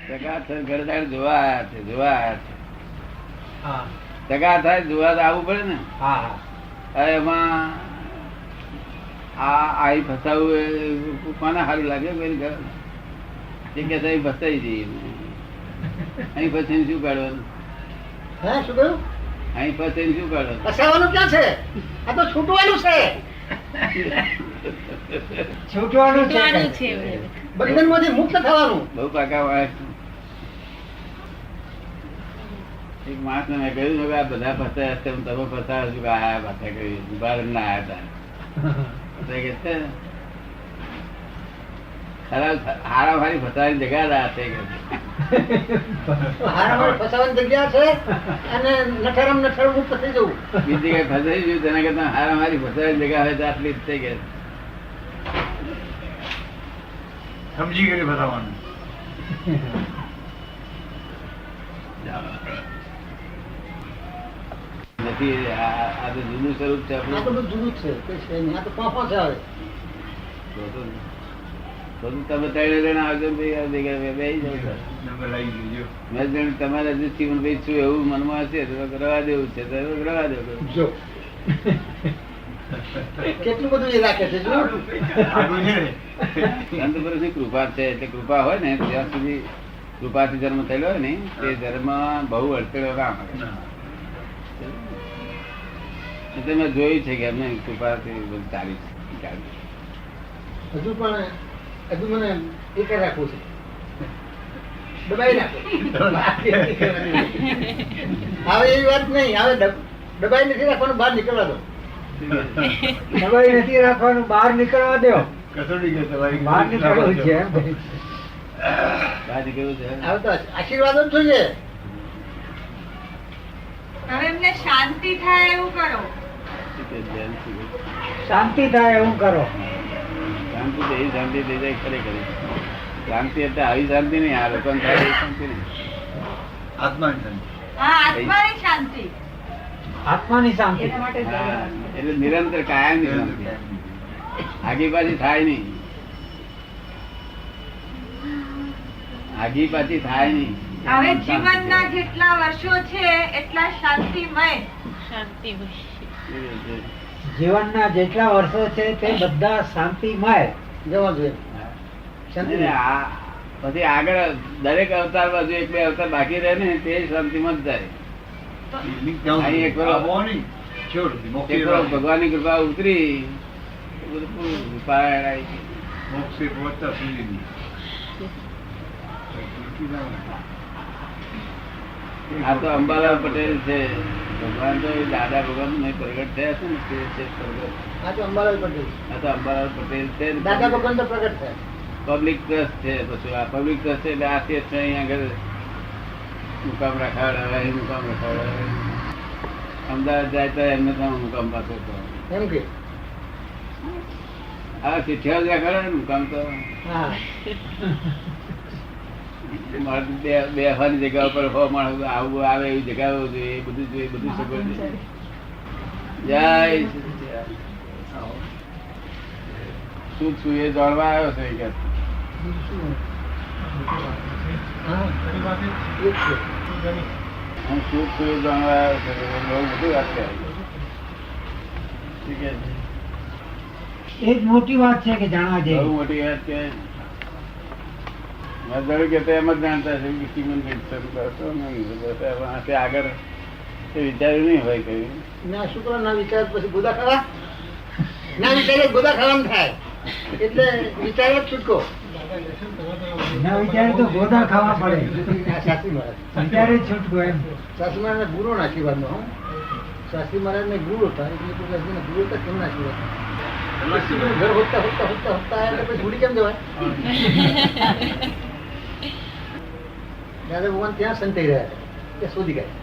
ટકા ઘરદાર જોવા છે ટકા થાય જોવા આવવું પડે ને. એમાં આઈ ફસાવું કોને સારું લાગે? કોઈ કે ફસાઈ જઈએ અહીં ફસાઈને શું કાઢવાનું? શું કહ્યું? અહીં ફસાઈને શું કાઢવાનું? ફસાવાનું ક્યાં છે? આ તો છૂટવાનું છે. છૂટવાનું છે, બંધનમાંથી મુક્ત થવાનું. બહુ પાકા માણસ. એક માણસ ને મેં કહ્યું કે આ બધા ફસાયા છે, તમે ફસાયા છો કે આ પાછા કહ્યું બહાર ના આવ્યા હતા. હારા મારી ફસાવાની જગ્યા છે, ફસાવાની જગ્યા છે અને નઠારામ નઠારામ મુક્ત થઈ જવું. બીજી કઈ ફસાઈ ગયું તેના કરતા હારા મારી ફસાવાની જગ્યા હોય તો આટલી જ થઈ ગઈ. સમજી ગયું ફસાવાનું. નથી આ તો જૂનું સ્વરૂપ છે આપણું. આ તો બધું જૂનું છે, આ તો પાપો છે. હવે તમે તળે લઈને આવજો મેં તમારા જીવન ભાઈ છું એવું મનમાં હશે તો રવા દેવું છે તો રવા દેવું. કેટલું બધું એ રાખે છે. સંત પુરુષની કૃપા છે એટલે કૃપા હોય ને ત્યાં સુધી કૃપાથી જન્મ થયેલો હોય ને તે ધર્મ બહુ અડચણો ના મળે. મેં જોયું છે કે એમને કૃપાથી બધું ચાલી છે. હજુ પણ હજુ મને એ કરી રાખવું છે, દબાઈ નાખો. હવે એવી વાત નહીં, હવે દબાઈ નથી રાખવાનું, બહાર નીકળવા દો. દબાઈ નથી રાખવાનું, બહાર નીકળવા દો. બહાર નીકળવું છે, બહાર નીકળવું છે. હવે તો આશીર્વાદ જ જોઈએ. હવે એમને શાંતિ થાય એવું કરો. શાંતિ થાય એવું કરો. શાંતિ તો એ શાંતિ થઈ જાય ખરેખર. શાંતિ એટલે આવી શાંતિ નહીં, આ લોકો થાય એ શાંતિ નહીં. આત્માની શાંતિ. હા, આત્માની શાંતિ. આત્માની શાંતિ એટલે નિરંતર કાયમ ની શાંતિ. આગી પાછી થાય નહીં, આગી પાછી થાય નહીં. હવે જીવનના જેટલા વર્ષો છે એટલા શાંતિમય. જીવનના જેટલા વર્ષો છે તે બધા શાંતિમય જવા જોઈએ. પછી આગળ દરેક અવતાર બાજુ એક બે અવતાર બાકી રહે ને તે શાંતિમાં જ જાય. ભગવાન ની કૃપા ઉતરી આ તો અંબાલાલ પટેલ છે. ભગવાન તો દાદા ભગવાન પ્રગટ થયા છે ને તે છે પ્રગટ. આ તો અંબાલાલ પટેલ, આ તો અંબાલાલ પટેલ છે. દાદા ભગવાન તો પ્રગટ થયા. પબ્લિક ટ્રસ્ટ છે. પછી આ પબ્લિક ટ્રસ્ટ એટલે આ છે અહીંયા આગળ મુકામ રખાવડાવે, મુકામ રખાવડાવે. અમદાવાદ જાય તો એમને તો મુકામ પાછો એમ કે હા ચિઠ્ઠીઓ જ રખાડે ને મુકામ તો. બેહવાની જગ્યા ઉપર હો માણસ આવું આવે એવી જગ્યાઓ જોઈએ, બધું જોઈએ, બધું સગવડ છે. જય શું છું એ જાણવા આવ્યો છે કે હું શું છું એ જાણવા આવ્યો છે. બહુ બધું વાત કરે એ જ મોટી વાત છે કે જાણવા બહુ જેવી. મોટી વાત કે મેં જોયું કે એમ જ જાણતા છે કે કિમન શરૂ કરશો ને આગળ એ વિચાર્યું નહીં હોય કયું. ના શુક્ર ના વિચાર પછી ગોદા ખાવા ના વિચારે ગોદા ખાવાનું થાય એટલે વિચાર જ છૂટકો. ના વિચારે તો ગોદા ખાવા પડે. શાસ્ત્રી મહારાજ વિચારે જ છૂટકો. એમ શાસ્ત્રી મહારાજ ગુરુ ના આશીર્વાદ નો. શાસ્ત્રી મહારાજ ને ગુરુ હતા એટલે ગુરુ હતા કેમ ના આશીર્વાદ ઘર હોતા હોતા હોતા હોતા એટલે પછી ભૂલી કેમ જવાય. દાદા ભગવાન ત્યાં સંતાઈ રહ્યા હતા ત્યાં શોધી ગયા.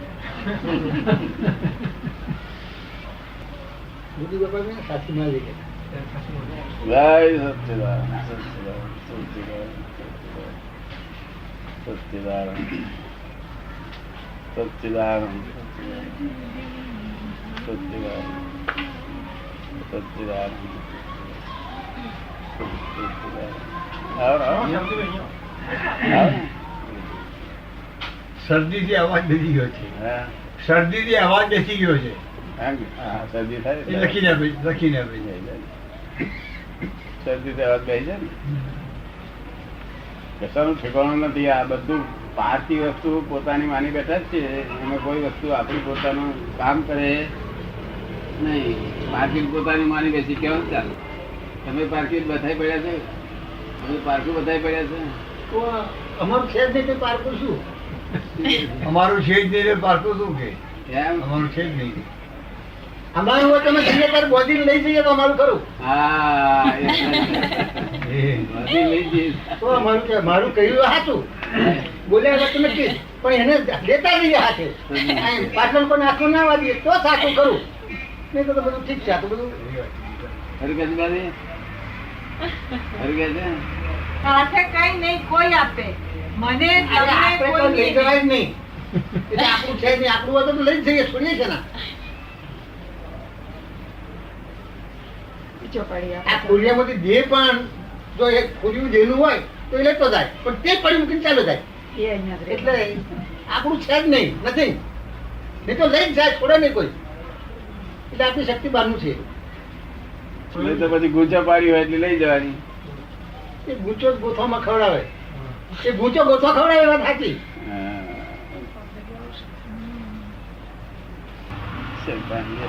બુદ્ધિ બાપા ને સાચી માં લઈ ગયા. જય સચ્ચિદાનંદ સચ્ચિદાનંદ સચ્ચિદાનંદ સચ્ચિદાનંદ સચ્ચિદાનંદ સચ્ચિદાનંદ. શરદીથી અવાજ બેસી ગયો છે. હા શરદીથી અવાજ બેસી ગયો છે. હા શરદી થાય એ એટલે લખીને આપી શરદી તો અવાજ બેસી જાય ને કશાનું ઠેકાણું નથી. આ બધું પારકી વસ્તુ પોતાની માની બેઠા જ છે. એમાં કોઈ વસ્તુ આપણી પોતાનું કામ કરે નહીં. પારકી પોતાની માની બેસી કેવું ચાલે? તમે પારકી બધાય પડ્યા છે, તમે પારકું બધાય પડ્યા છે. તો અમારું છે જ નહીં તે પારકું શું? અમારું છે જ નહીં, પારકું શું કે એમ અમારું છે જ નહીં. અમારું હોય તમે જઈએ ત્યારે બોધીને લઈ જઈએ તો અમારું ખરું. હા એ બધી લઈ જઈશ. તો અમારું કે મારું કહ્યું સાચું બોલ્યા વખત નક્કી, પણ એને લેતા જઈએ હાથે. પાછળ કોઈ નાખવું ના વાગીએ તો સાચું કરું, નહીં તો બધું ઠીક છે. આ તો બધું હરી કે છે બાજી? હરી કે છે? સાથે કઈ નહીં કોઈ આપે મને અરે તમને આપણે તો કોઈ લઈ નહીં. જવાય જ નહીં. એટલે આપણું છે જ નહીં. આપણું હોય તો લઈ જ જઈએ, છોડીએ છે ને. આ કુલિયામાંથી જે પણ જો એક કુલિયું જેનું હોય તો એ લેતો જાય, પણ તે પડી મૂકીને ચાલો જાય. એટલે આપણું છે જ નહીં, નથી. નહીં તો લઈ જ જાય, છોડે નહીં કોઈ. એટલે આપણી શક્તિ બહારનું છે. નહીં તો પછી ગુંચા પાડી હોય એટલે લઈ જવાની. એ ગૂંચો જ ગોથવામાં ખવડાવે. એ ગૂંચો ગોથવા ખવડાવે વાત સાચી. હા. ચાલ પાણી લે.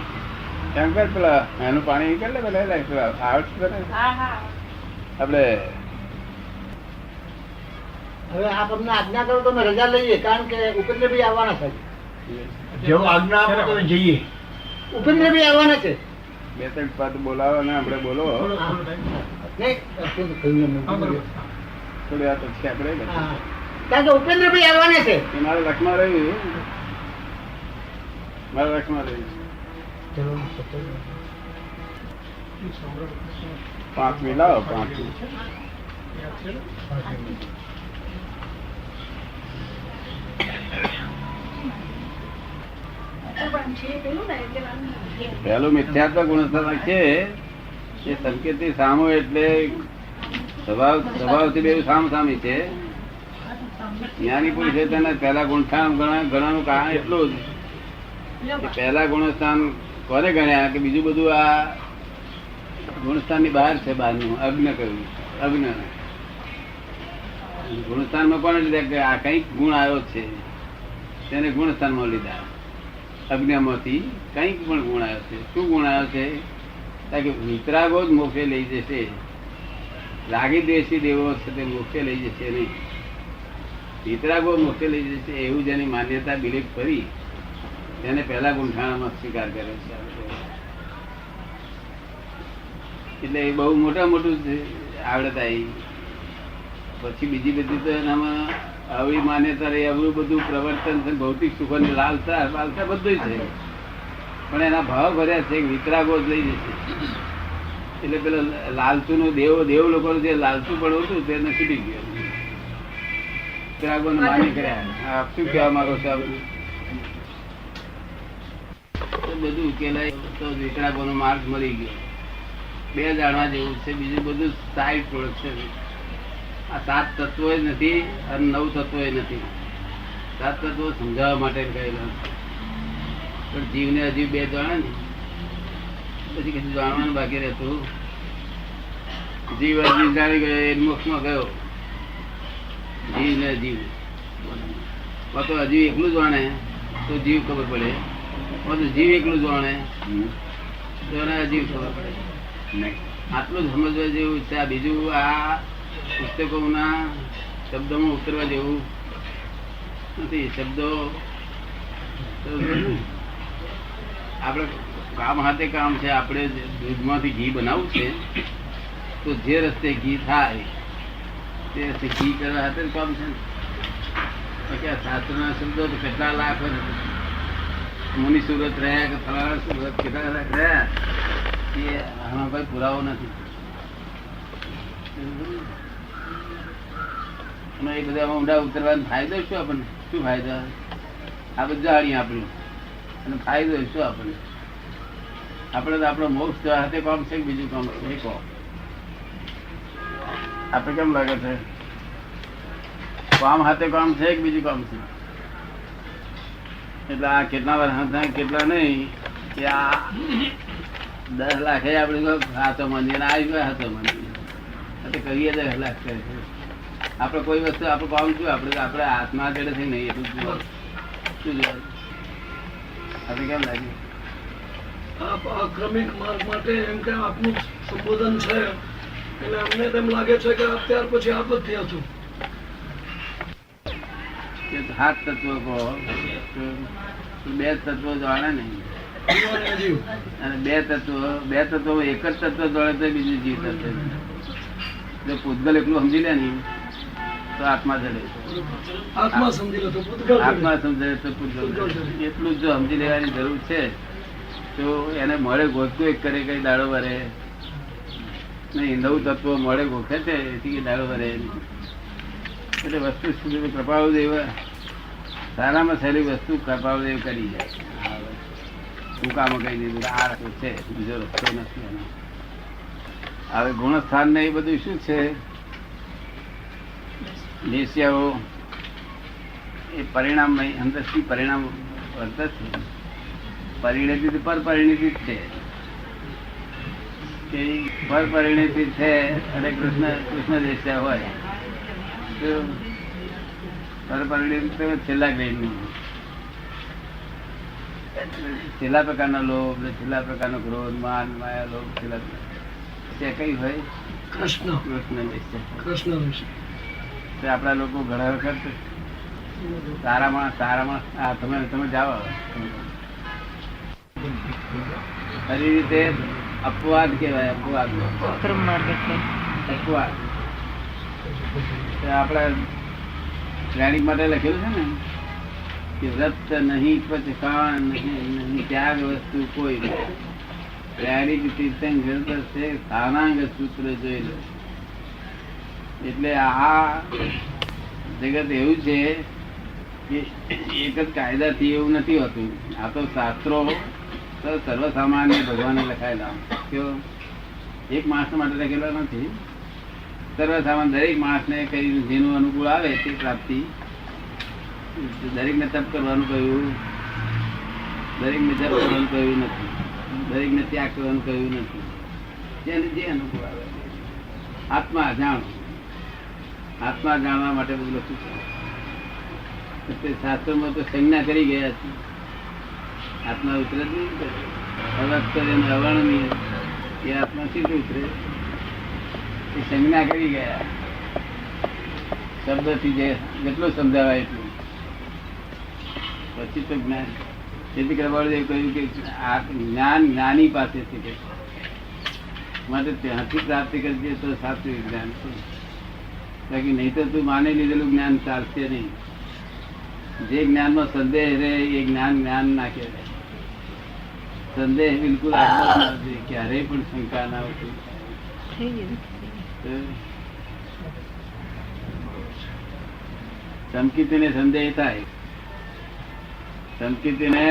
એમ કર પેલા એનું પાણી નીકળ લે પેલા પેલા આવડતું કરે હા હા આપણે હવે આપ અમને આજ્ઞા કરો તો અમે રજા લઈએ, કારણ કે ઉપેન્દ્રભાઈ આવવાના છે. જેવું આજ્ઞા આપો તો જઈએ. ઉપેન્દ્રભાઈ આવવાના છે. બે ત્રણ પદ બોલાવો ને આપણે બોલો નહીં, અત્યંત કહ્યું એમને. થોડી વાર પછી આપણે હા. કારણ કે ઉપેન્દ્રભાઈ આવવાના છે. એ મારા લખમાં રહ્યું, મારા લખમાં રહ્યું. 5 મિલાવો 5. પહેલું મિથ્યાત્વ ગુણસ્વભાવ છે એ સંકેતથી સામો એટલે સ્વભાવથી બે સામસામી છે. જ્ઞાની પુરુષ છે તેને પહેલા ગુણસ્થાન ગણવાનું કારણ એટલું જ કે પહેલા ગુણસ્થાન કોને ગણ્યા કે બીજું બધું આ ગુણસ્થાન ની બહાર છે. બહારનું અજ્ઞ કહ્યું. અજ્ઞ ગુણસ્થાનમાં કોને લીધા કે આ કઈક ગુણ આવ્યો છે તેને ગુણસ્થાનમાં લીધા. અજ્ઞામાંથી કઈક પણ ગુણ આવ્યો છે. શું ગુણ આવ્યો છે? કારણ કે વિતરાગો જ મોક્ષે લઈ જશે. રાગી દ્વેષી દેવો છે તે મોક્ષે લઈ જશે નહીં. વિતરાગો મોક્ષે લઈ જશે એવું જેની માન્યતા બિલીફ કરી તેને પહેલા ગુંઠાણામાં સ્વીકાર કરે છે. એટલે એ બહુ મોટું આવડત આવી. પછી બીજી બધી તો એનામાં આવી માન્યતા રહી, અવરું બધું પ્રવર્તન છે, ભૌતિક સુખ ની લાલસા બાલસા બધું છે, પણ એના ભાવ ભર્યા છે વિતરાગો જ લઈ જશે. એટલે પેલા લાલચુ નું દેવ લોકો જે લાલચુ પણ હતું તેને છૂટી ગયું. વિતરાગો ને માની કર્યા. આપ શું કહેવા માંગો છો? બધું ઉકેલાય તો વિતરાગો નો માર્ગ મળી ગયો. બે જાણવા જેવું છે, બીજું બધું સાઈડ પ્રોડક્ટ છે. આ 7 તત્વો નથી અને 9 તત્વો નથી. 7 તત્વો સમજાવવા માટે કહેલા, પણ જીવને હજી 2 જાણે ને પછી કશું જાણવાનું બાકી રહેતું. જીવ હજી જાણી ગયો એ મોક્ષમાં ગયો. જીવ ને જીવ તો હજી એકલું જાણે તો જીવ ખબર પડે, જીવ એકલું જાણે તો એને અજીવ ખબર પડે. આટલું જ સમજવા જેવું છે. આ બીજું આ પુસ્તકોના શબ્દોમાં ઉતરવા જેવું નથી. શબ્દો આપણે કામ હાથે કામ છે. આપણે દૂધમાંથી ઘી બનાવવું છે તો જે રસ્તે ઘી થાય તે રસ્તે ઘી કરવા હાથે કામ છે. બાકી આ શાસ્ત્રના શબ્દો તો કેટલા લાખ મુનિ સુરત રહ્યા કે ફલાણા સુરત કેટલા લાખ રહ્યા એ આમાં કોઈ પુરાવો નથી. અને એ બધા ઊંડા ઉતરવાનો ફાયદો શું? આપણને શું ફાયદો? આ બધું જાણીએ આપણે અને ફાયદો શું આપણને? આપણે તો આપણો મોક્ષ હાથે કામ છે કે બીજું કામ છે? કહો આપણે કેમ લાગે છે? કામ હાથે કામ છે કે બીજું કામ છે? એટલે આ કેટલા વર્ષ થાય કેટલા નહીં કે આ 10 લાખ આપણે હાથો મંદિર આવી ગયો હાથો મંદિર કહીએ 10 લાખ કરે છે. આપણે કોઈ વસ્તુ આપણે કામ શું આપણે આત્મા જોડે થઈ નહીં એટલું શું જોવાનું આપણે કેમ લાગ્યું? આપ આ ક્રમિક માર્ગ માટે એમ કે આપનું સંબોધન છે એટલે અમને તેમ લાગે છે કે અત્યાર પછી આપ જ થયા છો. કે 7 તત્વો કહો તો 2 તત્વો જાણે નહીં જીવ અને અજીવ. અને 2 તત્વો એક જ તત્વ જોડે તો બીજું જીવ તત્વ નહીં. જો પૂતગલ એટલું સમજી લે નહીં તો આત્મા જડે. આત્મા સમજી લો તો પૂતગલ આત્મા સમજે તો પૂતગલ એટલું જ જો સમજી લેવાની જરૂર છે તો એને મળે ગોતતું એક કરે કઈ દાડો ભરે નહીં. 9 તત્વો મળે ગોખે છે એથી કઈ દાડો ભરે નહીં. એટલે વસ્તુ કૃપાળુદેવ સારામાં સારી વસ્તુ કૃપાળુદેવ કરી જાય. ટૂંકામાં કહી દીધું આ રસ્તો છે બીજો રસ્તો નથી એનો. હવે ગુણસ્થાન ને એ બધું શું છે? નિશ્ચયો એ પરિણામ અંદરથી પરિણામ વર્ત છે. પરિણતિ પર પરિણતિ જ છે કે પર પરિણતિ છે. અને કૃષ્ણ દેશ્યા હોય તો પર પરિણતિ છેલ્લા ગ્રેડનું છેલ્લા પ્રકારના લોભ છેલ્લા પ્રકારનો ક્રોધ માન માયા લોભ છેલ્લા તે કઈ હોય કૃષ્ણ કૃષ્ણ દેશ્યા. કૃષ્ણ વિશે તે આપણા લોકો ઘણા વખત સારામાં તમે જાઓ ખરી રીતે અપવાદ કહેવાય. અપવાદ આપડા પ્રાણી માટે લખેલું છે ને કે વ્રત નહીં પચકાણ નહીં ત્યાગ વસ્તુ કોઈ પ્રાણી તીર્થંકર છે સ્થાનાંગ સૂત્ર જોઈ લો. એટલે આ જગત એવું છે કે એક જ કાયદાથી એવું નથી હોતું. આ તો શાસ્ત્રો સર્વસામાન્ય ભગવાને લખાયેલા કેવો એક માણસ માટે લખેલા નથી. સર્વસામાન્ય દરેક માણસને કઈ જેનું અનુકૂળ આવે તે પ્રાપ્તિ. દરેકને તપ કરવાનું કહ્યું, દરેકને જપ કરવાનું કહ્યું નથી, દરેકને ત્યાગ કરવાનું કહ્યું નથી. જેને જે અનુકૂળ આવે આત્મા જાણો. આત્મા જાણવા માટે બધું લખ્યું છે. શાસ્ત્રોમાં તો સંજ્ઞા કરી ગયા છે. આત્મા ઉતરે જ નહીં. અવર્ણનીય એ આત્મા સીધું ઉતરે એ સંજ્ઞા કરી ગયા. શબ્દથી જેટલું સમજાવાય એટલું પછી તો જ્ઞાન. તેથી કૃપાળુદેવ કહ્યું કે આ જ્ઞાન જ્ઞાની પાસેથી કે માટે ત્યાંથી પ્રાપ્તિ કરજે તો સાચું જ્ઞાન છે. બાકી નહીં તો તું માની લીધેલું જ્ઞાન ચાલશે નહીં. જે જ્ઞાનમાં સંદેહ રહે એ જ્ઞાન જ્ઞાન ના કહેવાય. સંદેહ બિલકુલ ક્યારેય પણ શંકા ના હોતી. સંકિતને સંદેહ થાય. સંકિતને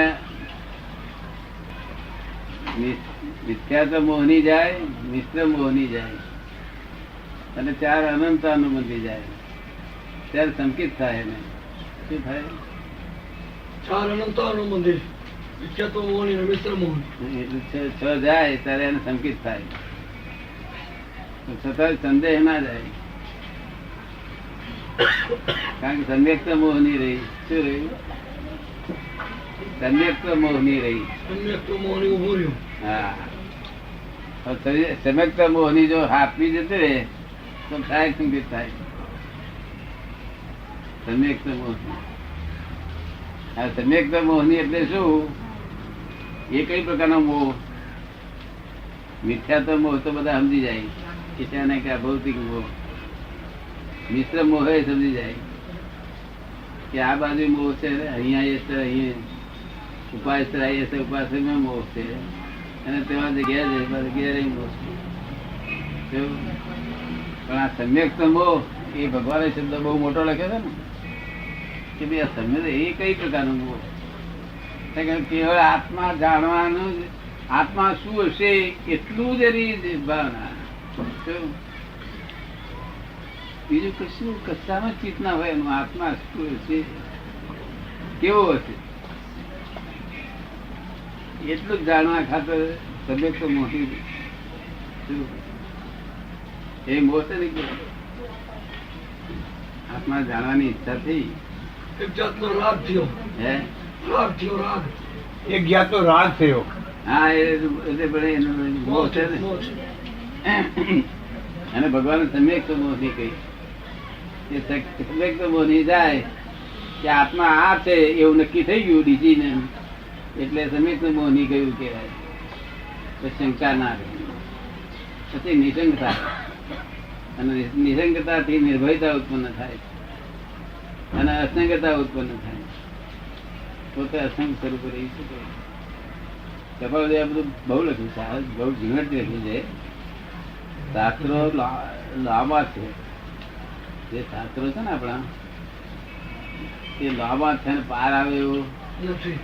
મિથ્યા તો મોહની જાય, મિશ્ર મોહની જાય અને 4 અનંતાનું બંધી જાય ત્યારે સંકિત થાય. એને શું થાય? 4 અનંતાનું મંદિર વિખ્યાતો મોહની અને મિશ્ર મોહની. એટલે 6 જાય ત્યારે એને સંકિત થાય. છતાં સંદેહ ના જાય કારણ કે સમ્યક્ત મોહની રહી. શું રહ્યું? સમ્યક્ત મોહની રહી. સમ્યક તો મોહની ઉભું રહ્યું. હા, સમ્યક્ત મોહની જો હાથવી જતી રહે તો થાય સંકેત થાય. સમ્યક્ત મોહની આ સમ્યક્ત મોહની એટલે શું? એ કઈ પ્રકારનો મોહ? મિથ્યા તો મોહ તો બધા સમજી જાય કે ત્યાં કે ભૌતિક મોહ. મિશ્ર મોહ એ સમજી જાય કે આ બાજુ મોહ છે, અહીંયા ઉપાય મોહ છે અને તેમાં જગ્યા ઘેરે મોહ છે. પણ આ સમ્યક મોહ એ ભગવાન શબ્દ બહુ મોટો લખે છે ને કે ભાઈ આ સમ્યક એ કઈ પ્રકારનો મોહ? કેવળ આત્મા જાણવાનું, આત્મા શું હશે એટલું જ એની ભાવના. બીજું કશું કશામાં ચિત્ત ના હોય. એનું આત્મા શું હશે, કેવો હશે એટલું જ જાણવા ખાતર તબિયત તો મોટી એ મોટે નહીં. આત્મા જાણવાની ઈચ્છા થઈ. એક જાતનો રાગ થયો. હે રાગ થયો, રાગ. એક જાતનો રાગ થયો. હા એટલે પણ એનો મોહ છે ને. મોહ છે. અને ભગવાન સમ્યક તો મોહની કહી. એ સમ્યક તો મોહની જાય કે આત્મા આ છે એવું નક્કી થઈ ગયું ડીજીને, એટલે સમ્યક તો મોહની કહ્યું કહેવાય. તો શંકા ના રહે. પછી નિસંગતા, અને નિસંગતાથી નિર્ભયતા ઉત્પન્ન થાય અને અસંગતા ઉત્પન્ન થાય. પોતે અસંગ સ્વરૂપ રહી શકે. કપાલ આ બધું બહુ લખ્યું છે, બહુ ઝીણવટ લખ્યું છે. શાસ્ત્રો લાંબા છે, જે શાસ્ત્રો છે ને આપણા એ લાંબા છે ને પાર આવે એવું નથી.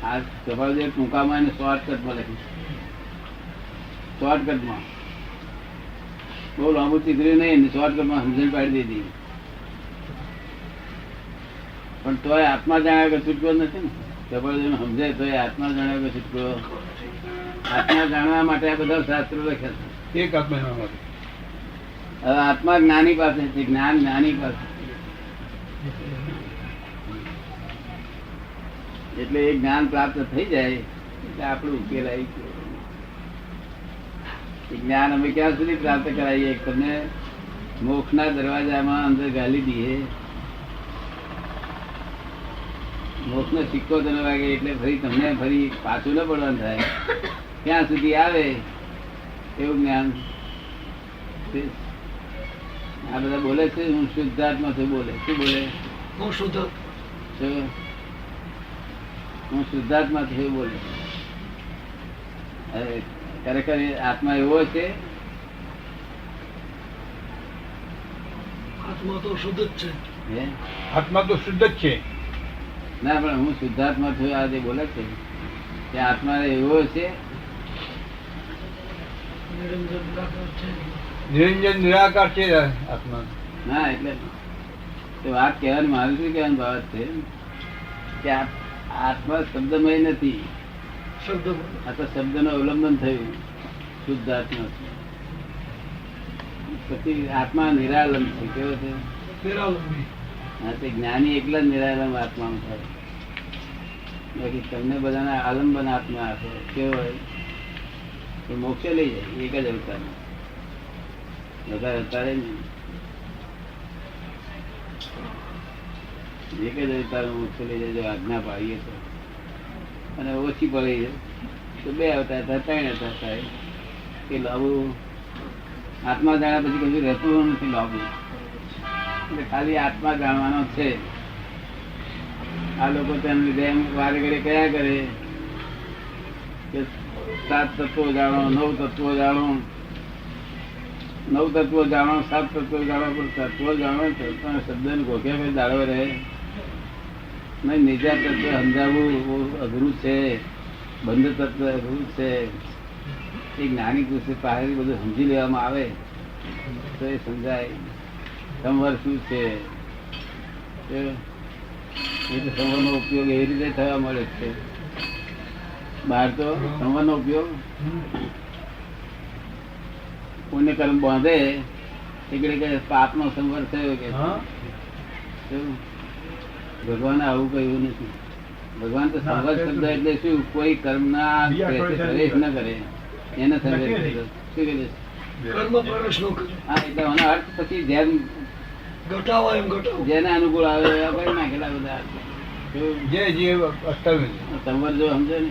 આ કપાલ ટૂંકામાં એને શોર્ટકટમાં લખ્યું છે. શોર્ટકટમાં બહુ લાંબુ ચીતર્યું નહીં, શોર્ટકટમાં સમજણ પાડી દીધી. પણ તોય આત્મા જાણ્યા કે છૂટકો નથી ને. કપાલ સમજે તોય આત્મા જાણ્યા કે છૂટકો. આત્મા જાણવા માટે આ બધા શાસ્ત્રો લખ્યા છે. એક આત્મા જાણવા માટે. હવે આત્મા જ્ઞાની પાસે છે, જ્ઞાન જ્ઞાની પાસે. એટલે એ જ્ઞાન પ્રાપ્ત થઈ જાય એટલે આપણું ઉકેલ આવી ગયો. જ્ઞાન અમે ક્યાં સુધી પ્રાપ્ત કરાવીએ? તમને મોક્ષના દરવાજામાં અંદર ગાલી દઈએ, મોક્ષનો સિક્કો તમે વાગે એટલે ફરી તમને ફરી પાછું ન પડવાનું થાય. ક્યાં સુધી આવે એવું જ્ઞાન. આ બધા બોલે છે હું શુદ્ધાત્મા છું, બોલે શું બોલે? હું શુદ્ધ. હું શુદ્ધાત્મા છું બોલે. ખરેખર આત્મા એવો છે? આત્મા તો શુદ્ધ જ છે. હે આત્મા તો શુદ્ધ જ છે. ના, પણ હું શુદ્ધાત્મા છું આ જે બોલે છે કે આત્મા એવો છે? નિરંજન નિરાકાર છે. નિરંજન નિરાકાર છે આત્મા. ના, એટલે તો વાત કહેવાની મારું શું કહેવાની બાબત છે કે આત્મા શબ્દમય નથી. શબ્દ આ તો શબ્દનું અવલંબન થયું. શુદ્ધ આત્મા છે. પછી આત્મા નિરાલંબ છે. કેવો છે? નિરાલંબી. હા, તે જ્ઞાની એકલા જ નિરાલંબ આત્મામાં થાય. બાકી તમને બધાને આલંબન આત્મા આપે. કેવો હોય? એ મોક્ષે લઈ જાય એક જ અવતાર. બધા અવતારે નહીં, એક જ અવતાર મોક્ષે લઈ જાય જો આજ્ઞા પાડીએ તો. અને ઓછી પડી તો 2 અવતાર થાય, 3 અવતાર થાય. એ લાભુ આત્મા જાણ્યા પછી કશું રહેતું નથી. લાભુ એટલે ખાલી આત્મા જાણવાનો છે. આ લોકો તેમ લીધે એમ વારે ઘડે કયા કરે કે 7 તત્વો જાણો, 9 તત્વો જાણો, 9 તત્વો જાણો, 7 તત્વો જાણો. પણ તત્વો જાણો શબ્દ ગોખ્યા કોઈ દાડો રહે નહીં. નિજા તત્વ સમજાવવું અઘરું છે, બંધ તત્વ અઘરું છે. એ જ્ઞાની પુરુષ પાસે બધું સમજી લેવામાં આવે તો એ સમજાય. સંવર શું છે? સંવરનો ઉપયોગ એવી રીતે થવા મળે છે. બહાર તો સંવરનો ઉપયોગ પુણ્ય કર્મ બાંધે એટલે કે પાપનો સંવર થયો કે ભગવાન આવું કહ્યું નથી. ભગવાન તો સંવર શબ્દ એટલે શું? કોઈ કર્મ ના પ્રવેશ ન કરે એને સંવર શું કહે? કર્મ પ્રવેશ ન કરે. હા, એટલે આનો અર્થ પછી જેમ ઘટાવા એમ ઘટાવો. જેને અનુકૂળ આવે એવા કરી નાખેલા બધા. જે જે અસ્તવ્ય સંવર જો સમજે ને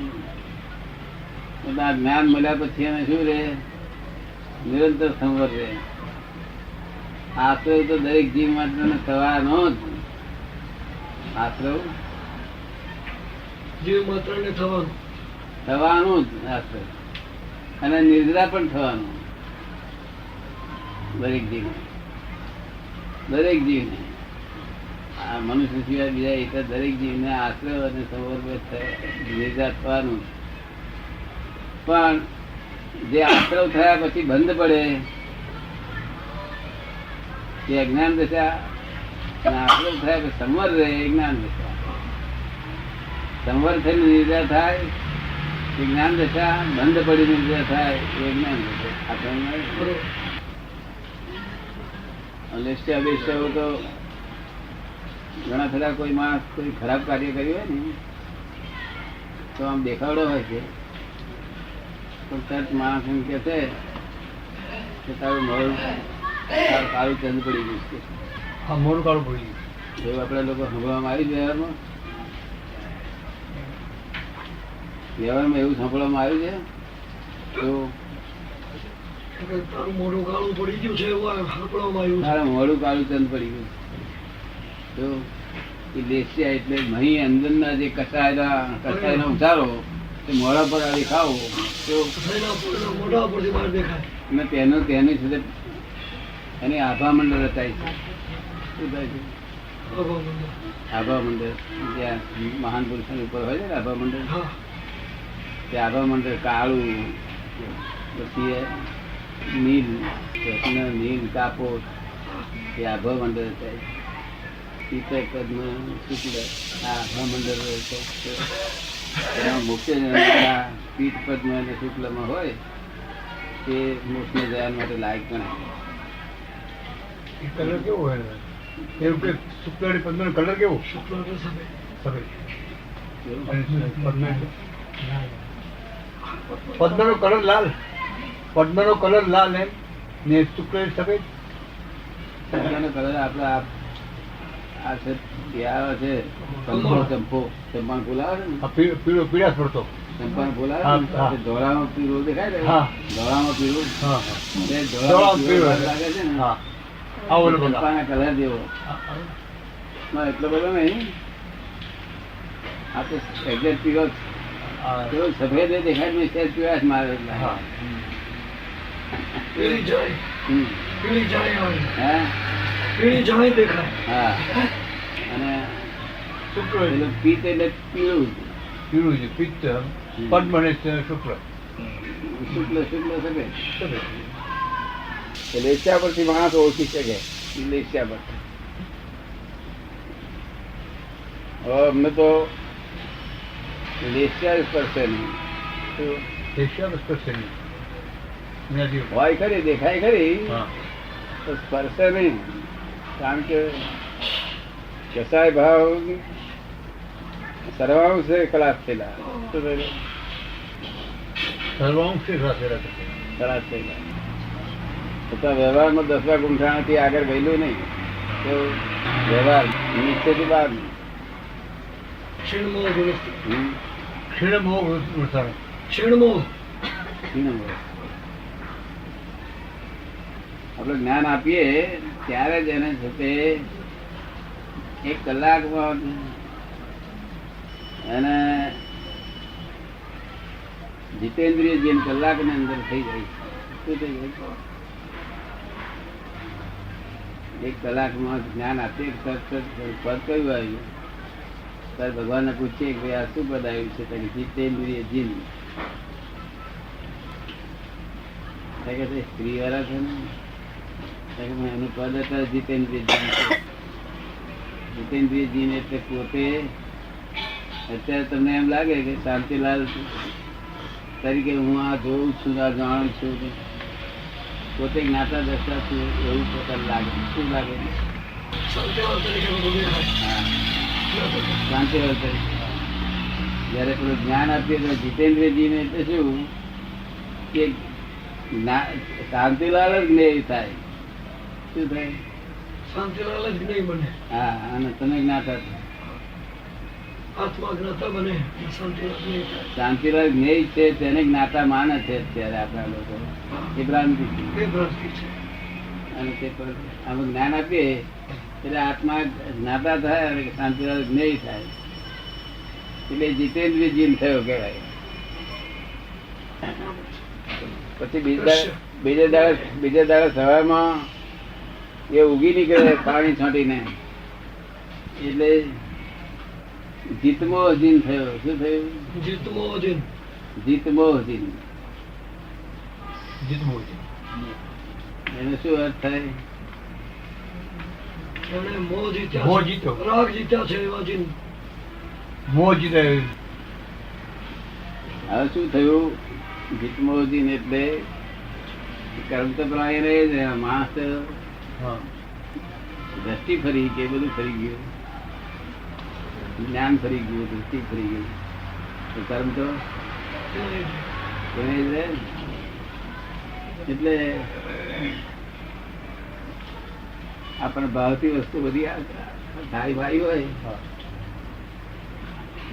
એટલે આ જ્ઞાન મળ્યા પછી એને શું રે? નિરંતર સંવર રહે. આશ્રય તો દરેક જીવ માટે થવાનો જ. આશ્રય જીવ માત્ર ને થવાનું જ આશ્રય. અને નિર્જરા પણ થવાનું દરેક જીવ. દરેક જીવને આ મનુષ્ય સિવાય બીજા એક દરેક જીવને આશ્રય અને સંવર નિર્જરા થવાનું. પણ જે આશ્રય થયા પછી બંધ પડે એ અજ્ઞાન દશા, અને આશ્રય થયા પછી સંવર રહે એ જ્ઞાન દશા. સંવર થઈને નિર્જરા થાય એ જ્ઞાન દશા બંધ પડીને જે થાય એ જ્ઞાન દશા. આ ત્રણ બરોબર. લેસ્યા બેસ્યા તો ઘણા ખરા કોઈ માણસ કોઈ ખરાબ કાર્ય કર્યું હોય ને તો આમ દેખાવડો હોય છે, પણ તરત માણસ એમ કે છે કે તારું મોડું કાળું ચંદ પડી ગયું છે. હા, મોડું કાળું પડી એવું આપણા લોકો સાંભળવામાં આવ્યું વ્યવહારમાં? વ્યવહારમાં એવું સાંભળવામાં આવ્યું છે તો કે તારું મોઢું કાળું પડી ગયું છે એવું સાંભળવામાં આવ્યું છે. તારા મોડું કાળું ચંદ પડી ગયું તો એ લેસ્યા એટલે મહી અંદરના જે કસાયનો ઉતારો તે મોડા પર આવી ખાવો તો એના મોઢા પરથી બહાર દેખાય. અને તેની સાથે એની આભા મંડળ રચાય છે. શું થાય છે? આભા મંડળ જ્યાં મહાન પુરુષોની ઉપર હોય છે ને આભા મંડળ, હા, તે આભા મંડળ કાળું, પછી નીલ, નીલ કાપોટ, એ આભા મંડળ રચાય છે. પીતક પદ્મ શુક્લ આ આભા મંડળ રચાય છે. એમાં મુખ્ય પીઠ પદ્મ અને શુક્લમાં હોય તે મોક્ષને જવા માટે લાયક ગણાય. એ કલર કેવો હોય ને? એવું કે શુક્લ પદ્મનો કલર કેવો? શુક્લ અને સફેદ. સફેદ. એવું? અને પદ્મનો કલર લાલ, પદ્મનો કલર લાલ એમ ને શુક્લ સફેદ. પદ્મનો કલર આપડા આ છે જે આવે છે ચંપો ચંપાનો ફૂલ આવે છે ને, આ પીળો પીળાશ પડતો. ચંપાનો ફૂલ હા, આવે હા. ને ધોળામાં પીળું દેખાય ને, હા. ધોળામાં પીળું, હા હા તે ધોળામાં ધોળામાં પીળું પીળું લાગે છે ને, હા આવો ઓલો બધા. ચંપાના કલર જેવો. ના, એટલો બધો નહીં. આ તો એક્ઝેક્ટ પીળો જ. પેલો સફેદ એ દેખાય ને સહેજ પીળાશ મારે એટલે. હા પીળી જાય, હમ. પીળી જાય આવે. હે? પીળી જાય દેખાય. હા. અને શુક્લ પેલું પિત્ત એટલે પીળું, પીળું છે પિત્ત, પદ્મ ને શુક્લ શુક્લ શુક્લ સફેદ. સફેદ. એ લેસ્યા પરથી માણસ ઓળખી શકે. લેસ્યા પરથી હવે અમને તો લેસ્યા સ્પર્શે નહીં. શું? એશિયા સ્પર્શ નહીં. નથી. હોય ખરી, દેખાય ખરી, હા તો સ્પર્શે નહીં. કારણ કે કસાય ભાવ સર્વાંશે ખલાસ થયેલા. શું થયેલું? સર્વાંશે સાથે રાખે. ખલાસ થયેલા. છતાં વ્યવહારમાં 10 ગુંઠાણાથી આગળ ગયેલું નહીં. તો વ્યવહાર નિશ્ચયથી બહાર. ક્ષીણમોહ ગુણસ્થ. ક્ષીણ મોહ વૃષાણ. ક્ષીણમોહ. આપણે જ્ઞાન આપીએ ત્યારે જ એને છે 1 કલાકમાં એને જીતેન્દ્રિય જેમ કલાકની અંદર થઈ જાય. શું થઈ જાય? 1 કલાકમાં જ્ઞાન આપીએ પદ કયું આવ્યું? ત્યારે ભગવાનને પૂછીએ કે ભાઈ આ શું પદ આવ્યું છે? તો જીતેન્દ્રિય જીન. સ્ત્રી વાળા છે ને, એનું પદ અત્યારે જીતેન્દ્રિય જીન છે. જીતેન્દ્રિય જીન એટલે પોતે અત્યારે તમને એમ લાગે કે શાંતિલાલ તરીકે હું આ જોઉં છું, આ જાણું છું, પોતે જ્ઞાતા દશા છું એવું પોતાને લાગે. શું લાગે? શાંતિલાલ તરીકે બધું દેખાય. હા, શાંતિલાલ તરીકે. જયારે પેલું જ્ઞાન આપીએ તો જીતેન્દ્રિય જીન એટલે શું કે શાંતિલાલ જ જ્ઞેય થાય. શું થાય? શાંતિલાલ જ નહીં બને, હા, અને તમે જ્ઞાતા. આત્મા જ્ઞાતા બને, શાંતિલાલ નહીં થાય. શાંતિલાલ જ્ઞેય છે તેને જ્ઞાતા માને છે અત્યારે આપણા લોકો. એ ભ્રાંતિ છે. એ ભ્રાંતિ છે. અને તે પર આમ જ્ઞાન આપીએ એટલે આત્મા જ્ઞાતા થાય અને શાંતિલાલ જ્ઞેય થાય. એટલે જીતેન્દ્રિય જીન થયો કહેવાય. પછી બીજે દાડે સવારમાં એ ઉગી નીકળે પાણી છાંટીને એટલે જીતમો જીન થયો. શું થયું? જીતમોહ જીન. જીતમો જીન. જીતવું છે. એનો શું અર્થ થાય? એને મોહ જીત્યા મોહ છે. જીત્યો. રાગ જીત્યા છે એવા જીન. મોહ જીતે. હવે શું થયું ગીતમોજી એટલે કર્મ તો પેલા એ રહે છે, માણસ તો હા દ્રષ્ટિ ફરી કે બધું ફરી ગયું, જ્ઞાન ફરી ગયું, દૃષ્ટિ ફરી ગયું, તો કર્મ તો એને જ રહે ને. એટલે આપણે ભાવતી વસ્તુ બધી સારી ભાઈ હોય હા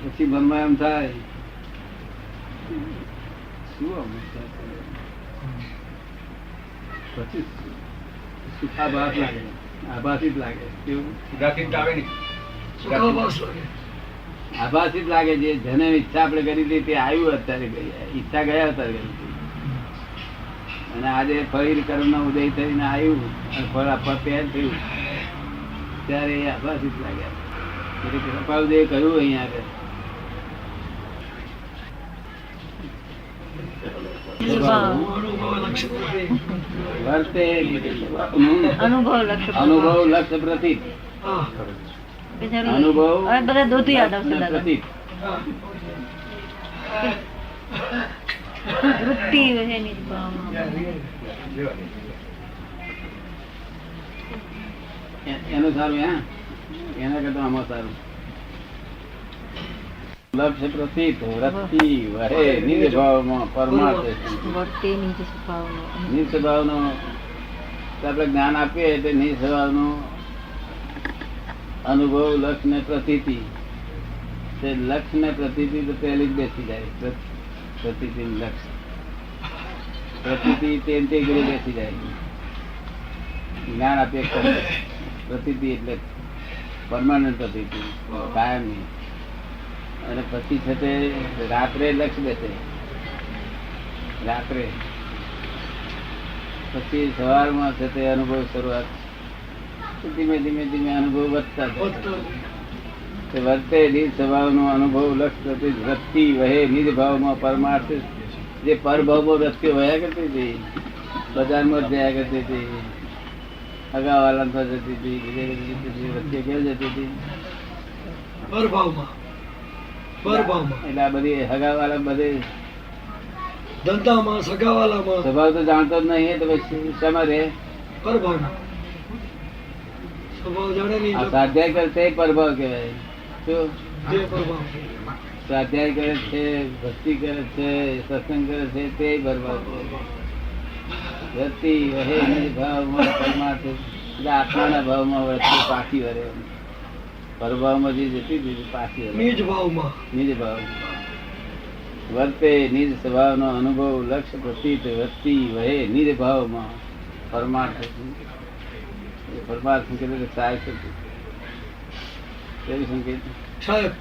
પછી મનમાં એમ થાય શું આમ થાય? પછી સુખાભાસ લાગે, આભાસી જ લાગે. કેવું? સુખાભાસ લાગે. આભાસી જ લાગે. જે જેને ઈચ્છા આપણે કરી હતી તે આવ્યું, અત્યારે ઈચ્છા ગયા અત્યારે કરી હતી. અને આજે ફરી કર્મ નો ઉદય થઈને આવ્યું અને ફળ આપવા તૈયાર થયું ત્યારે એ આભાસી જ લાગ્યા. એટલે કૃપાળુદેવે કહ્યું અહીંયા આગળ વર્તે અનુભવ લક્ષ અનુભવ લક્ષ પ્રતીત. હા. અનુભવ હવે બધા દોઢું યાદ આવશે લક્ષ દાદા. પ્રતીત. વૃત્તિ એની જ ભાવમાં. એનું સારું. એના કરતા આમાં સારું. લક્ષ્ય પ્રતીત વૃત્તિ વહે નિર્ભાવમાં પરમાર્થ. વર્તેની જે સ્વભાવનો નિસ્વભાવનો આપણે જ્ઞાન આપીએ એટલે નિસ્વભાવનો અનુભવ લક્ષ ને પ્રતીતિ. તે લક્ષ ને પ્રતીતિ તો પહેલી જ બેસી જાય. પ્રતીતિ લક્ષ પ્રતીતિ તે ઘડી બેસી જાય. જ્ઞાન આપીએ પ્રતીતિ એટલે પરમાનન્ટ પ્રતીતિ, કાયમની. અને પછી છે તે રાત્રે લક્ષ બેસે. રાત્રે પછી સવારમાં છે તે અનુભવ શરૂઆત. ધીમે ધીમે ધીમે અનુભવ વધતા જાય. વર્તે નિજ સ્વભાવનો અનુભવ લક્ષ પ્રતિ વૃત્તિ વહે નિજ ભાવમાં પરમાર્થ. જે પરભાવમાં વૃત્તિઓ વહ્યા કરતી હતી, બજારમાં જ જયા કરતી હતી, અગાવાલા પર જતી હતી, બીજે વૃત્તિઓ કેવી જતી હતી? પરભાવમાં. પરભાવમાં. એટલે આ બધી હગાવાલા બધે ધંધામાં, સગાવાલામાં. સ્વભાવ તો જાણતો જ નહીં, તો પછી શેમાં રહે? પરભાવમાં. સ્વભાવ જાણે નહીં. આ સ્વાધ્યાય કરે તે પરભાવ કહેવાય. શું જે પરભાવ. સ્વાધ્યાય કરે છે, ભક્તિ કરે છે, સત્સંગ કરે છે, તે પરભાવ કહેવાય. વૃત્તિ વહે નિજ ભાવમાં પરમાર્થ. એટલે આત્માના ભાવમાં વૃત્તિ પાછી વરે. પરભાવમાં જે જતી હતી પાછી વરે. નિજ ભાવમાં. નિજ ભાવ વર્તે નિજ સ્વભાવનો અનુભવ લક્ષ્ય પ્રતીત વૃત્તિ વહે નિજ ભાવમાં પરમાર્થ. પરમાર્થ સંકેત એટલે સાહેબ કેવું સંકેત? સાહેબ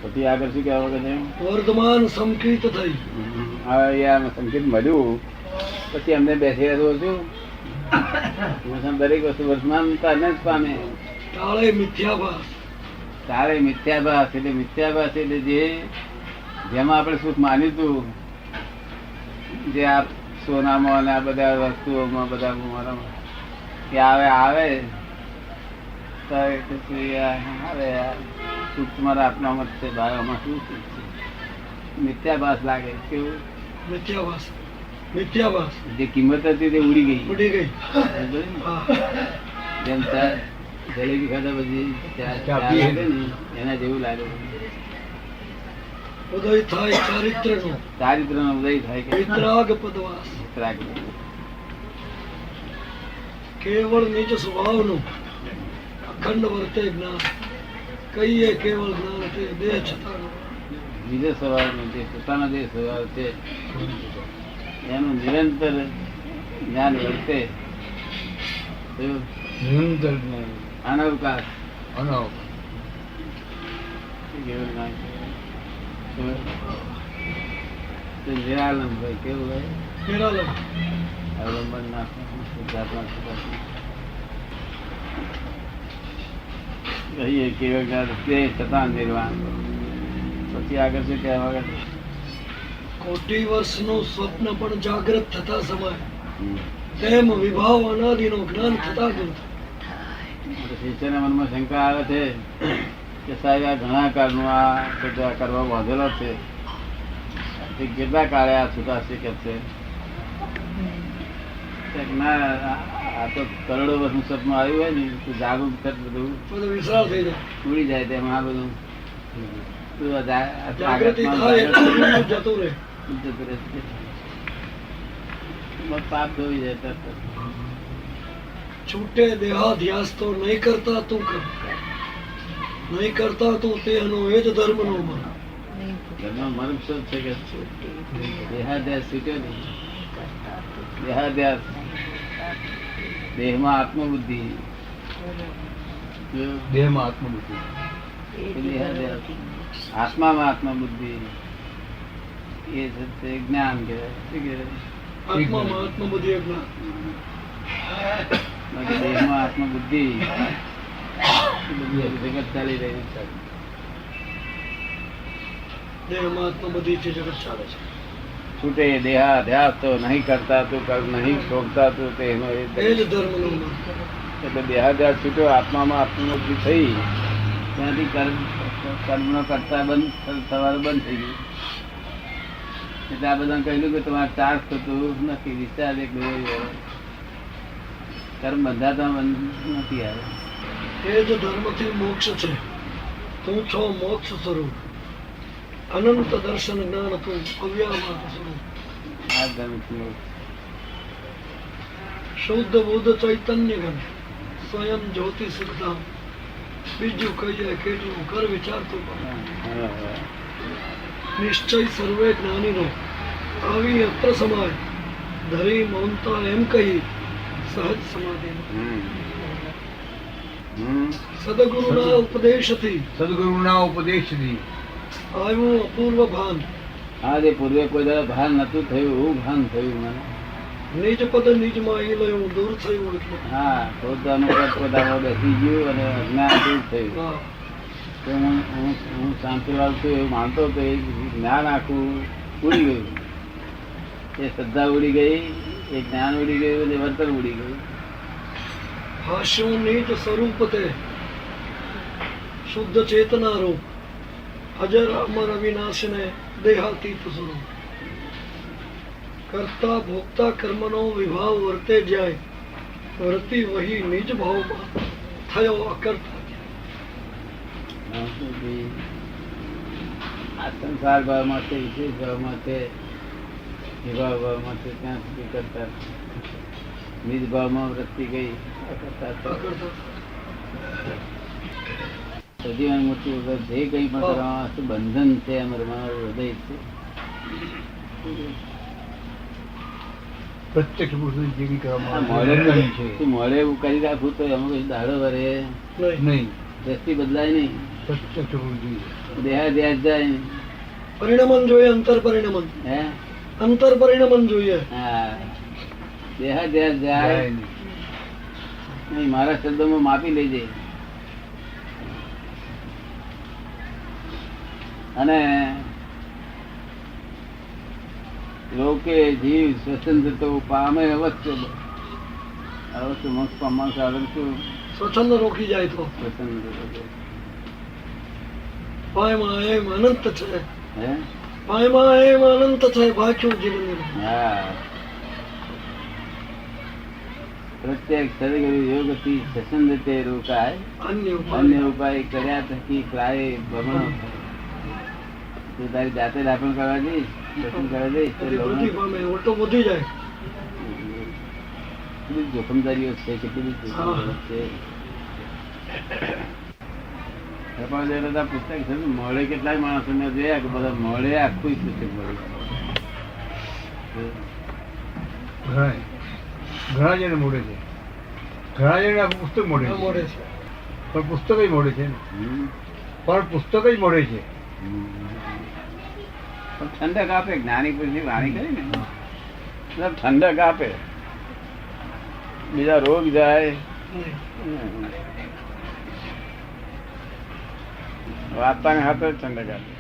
પછી આગળ શું કહેવા વગર વર્તમાન સંકિત થઈ. હવે સંકેત મળ્યું પછી અમને બેસી રહ્યો છું. દરેક વસ્તુ વર્તમાન જ પામે. કાળે મિથ્યાભાસ. તારે મિથ્યાભાસ એટલે મિથ્યાભાસ એટલે જે જેમાં આપણે સુખ માન્યું હતું, જે આ સોનામાં અને આ બધા વસ્તુઓમાં બધા કે આવે તો હવે સુખ તમારા આત્મામાં છે, બાયોમાં શું સુખ છે? મિથ્યાભાસ લાગે. કેવું? મિથ્યાભાસ. મિથ્યાભાસ. જે કિંમત હતી તે ઉડી ગઈ. ઉડી ગઈ. હા. જેમ જલેબી ખાધા પછી ચા લાગે ને એના જેવું લાગે. ઉદય થાય ચારિત્રનો. ચારિત્ર નો ઉદય થાય કે વિતરાગ પદવાસ. કેવળ નિજ સ્વભાવનું અખંડ વર્તે જ્ઞાન. કહીએ કેવળ જ્ઞાન તે દેહ છતાં. બીજો સ્વભાવ જે પોતાનો જે સ્વભાવ છે એનું નિરંતર જ્ઞાન વર્તે. નિરંતર અનવકાશ અનવકાશ. કેવું જ્ઞાન છે? નિરાલંબ ભાઈ. કેવું ભાઈ? નિરાલંબ. અવલંબન ના કહીએ કેવું જ્ઞાન તે છતાં નિર્વાણ. પછી આગળ શું કહેવા વગર? કોટી વર્ષનું સ્વપ્ન પણ જાગ્રત થતા સમય તેમ વિભાવ અનાદિનો જ્ઞાન થતા ગયું. શિષ્યના મનમાં શંકા આવે છે કે સાહેબ આ ઘણા કાળનું આ બધા કરવા બાંધેલો છે, તે કેટલા કાળે આ છૂટાશે કે છે ના આ તો કરોડો વર્ષનું સપનું આવ્યું હોય ને તો જાગૃત કર બધું બધું વિસરાવ થઈ જાય. ઉડી જાય તેમાં આ બધું તું જાગૃતિ થાય એટલે જતું રહે. પાપ ધોઈ જાય તરત. છૂટે દેહાધ્યાસ તો નહીં કરતા તું કર, નહીં કરતા તું તેનો એ જ ધર્મનો મન. ઘરમાં મન શું છે કે દેહાધ્યાસ છૂટ્યો ને દેહાધ્યાસ દેહમાં આત્મબુદ્ધિ દેહમાં આત્મબુદ્ધિ, દેહાધ્યાસ આત્મામાં આત્મબુદ્ધિ એ છે તે જ્ઞાન કહેવાય. શું કહેવાય? આત્મામાં આત્મબુદ્ધિ એક ના. બાકી દેહમાં આત્મબુદ્ધિ એ બધું જગત ચાલી રહ્યું છે. દેહમાં આત્મબુદ્ધિ છે, જગત ચાલે છે. છૂટે દેહાધ્યાસ તો નહીં કરતા તું કર, નહીં શોભતા તું તેનો એ એ જ ધર્મનો મન. એટલે દેહાધ્યાસ છૂટ્યો, આત્મામાં આત્મબુદ્ધિ થઈ, ત્યાંથી કર્મનો કરતા બંધ થવાનું બંધ થઈ ગયું. એટલે આ બધા કહ્યું કે તમારે ચાર્જ થતું નથી, વિચાર એક કર્મ બંધાતા બંધ નથી આવે. એ જ ધર્મથી મોક્ષ છે. તું છો મોક્ષ સ્વરૂપ, અનંત દર્શન જ્ઞાન તું અવ્યામાર્ગ સ્વરૂપ. આ ધર્મથી શુદ્ધ બુદ્ધ ચૈતન્ય ગણ સ્વયં જ્યોતિ સુખધામ. બીજું કહી જાય કેટલું કર વિચારતું નિશ્ચય સર્વે જ્ઞાનીનો આવી અત્ર સમાય ધરી મૌનતા એમ કહી સહજ સમાધિ. સદગુરુના ઉપદેશથી સદગુરુના ઉપદેશથી આવ્યું અપૂર્વ ભાન. હા, જે પૂર્વે કોઈ દાડો ભાન નતું થયું એવું ભાન થયું મને. નિજ પદ નિજમાં એ લયું દૂર થયું એટલે. હા, પોતાનું પદ પોતામાં બેસી ગયું અને અજ્ઞાન દૂર થયું. હા, તો હું શાંતિલાલ છું એવું માનતો હતો, એ જ્ઞાન આખું ઉડી ગયું. એ શ્રદ્ધા ઉડી ગઈ, એ જ્ઞાન ઉડી ગયું, એ વર્તન ઉડી ગયું. હાસ્યું નિજ સ્વરૂપ તે શુદ્ધ ચેતના રૂપ અજર અમર અવિનાશને દેહાતીત સ્વરૂપ. કરતા ભોગતા કર્મનો વિભાવ વર્તે જાય, વર્તી વહી નિજ ભાવમાં થયો અકર્તા. આ સંસાર ભાવમાં છે, વિશેષ ભાવમાં છે, વિભાવ ભાવમાં છે, ત્યાં સુધી કરતા નિજ ભાવમાં વૃત્તિ ગઈ અકર્તા થયો. અકર્તા. સજીવન મૃત્યુ વગર જે કંઈ પણ કરવામાં આવશે બંધન છે, અમારું હૃદય છે. પ્રત્યક્ષ પુરુષ જે કંઈ કરવામાં આવે મોડે છે તું મોડે એવું કરી રાખું તો એમાં કઈ દાડો વરે નહીં. નહીં. દ્રષ્ટિ બદલાય નહીં, પ્રત્યક્ષ પુરુષ દેહાધ્યાસ જાય નહીં. પરિણમન જોઈએ, અંતર પરિણમન. હે અંતર પરિણમન જોઈએ. હા, દેહાધ્યાસ જાય જાય નહીં. નહીં. મારા શબ્દોમાં માપી લેજે. અને લોકે જીવ સ્વતંત્ર પામે અવશ્ય મોક્ષ પામવા સાધન શું? સ્વચ્છંદ રોકી જાય તો સ્વતંત્ર. પાયમાં એમ અનંત છે, હે પાયમાં એમ અનંત છે ભાગ્યું જીવન. હા, પ્રત્યેક સદગુરુ યોગથી સ્વતંત્ર રોકાય, અન્ય ઉપાય. અન્ય ઉપાય કર્યા થકી પ્રાય ભ્રમણો થાય. તું તારી જાતે દાખલ કરવા જઈશ, દર્શન કરવા જઈશ તો બધી વૃદ્ધિ પામે, ઓટો વધી જાય. કેટલી જોખમદારીઓ છે, કેટલી બધી જોખમદારીઓ છે. કૃપાલદેવના પુસ્તક છે ને, મોડે કેટલાય માણસોને જોયા કે બધા મોડે આખું પુસ્તક મળ્યું. ઘણા જણ મોડે છે, ઘણા જણ આ પુસ્તક મોડે આ છે, મોડે છે. પણ પુસ્તક જ મોડે છે ને. હમ. પણ પુસ્તક જ મોડે છે. પણ ઠંડક આપે, જ્ઞાની પુરુષની વાણી કરી ને મતલબ ઠંડક આપે, બીજા રોગ જાય. વાર્તાને હાથે જ ઠંડક આપે.